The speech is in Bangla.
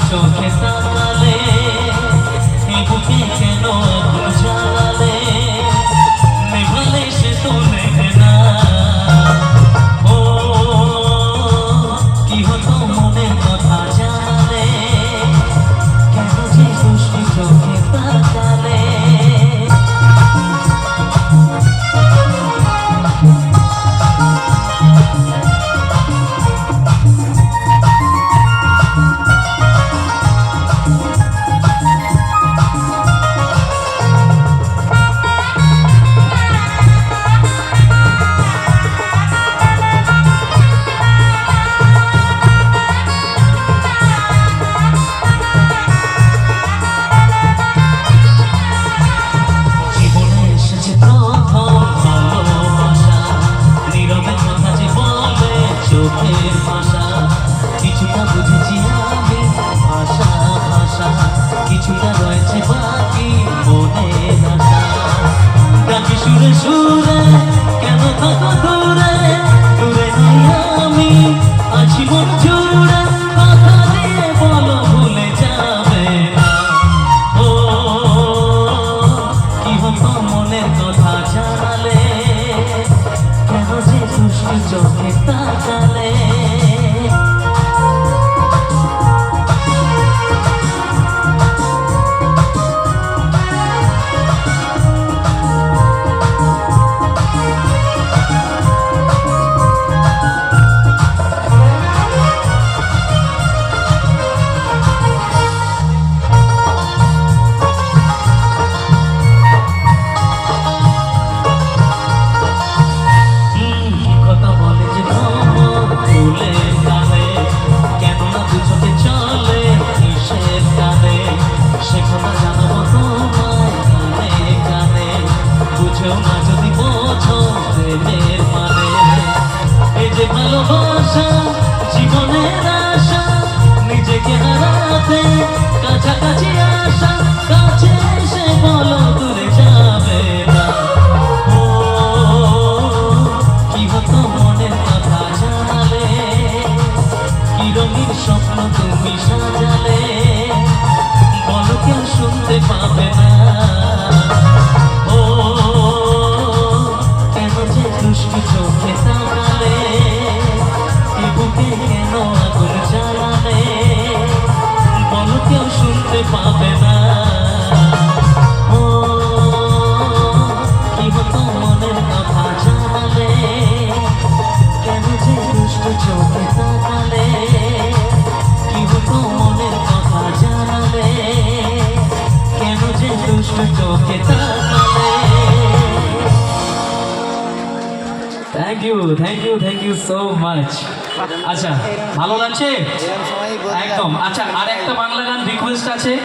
চোখে তাকালে এই বুকে কেন আগুন জ্বালালে নেভালে সে তো নেবে না ও কি হতো মনের কথা জানালে কেন যে দুষ্টু চোখে তাকালে চোখের ভাষা কিছুটা বুঝেছি আমি ভাষা ভাষা কিছুটা রয়েছে বাকি মনের আশা ডাকি সুরে সুরে কেন থাকো দূরে দূরে নাই আমি আছি মন জুড়ে কথা দিয়ে বলো ভুলে যাবে না ও কি হতো মনের কথা জানালে কেন যে দুষ্টু চোখে তাকালে ভালোবাসা জীবনের আশা নিজেকে হারাতে কাছাকাছি আসা কাছে এসে বলো দূরে যাবে না ও কি হতো মনের কথা জানালে কি রঙিন স্বপ্ন তুমি সাজালে বলো কেউ শুনতে পাবে না ও কেন যে দুষ্টু চোখে তাকালে কেন আগুন জ্বালালে বলো কেউ শুনতে পাবে না ও কি হতো মনের কথা জানালে কেন যে দুষ্টু চোখে তাকালে কি হতো মনের কথা জানালে কেন যে দুষ্টু চোখে তাকালে থ্যাংক ইউ সো মাচ আচ্ছা ভালো লাগছে একদম আচ্ছা আর একটা বাংলা গান রিকোয়েস্ট আছে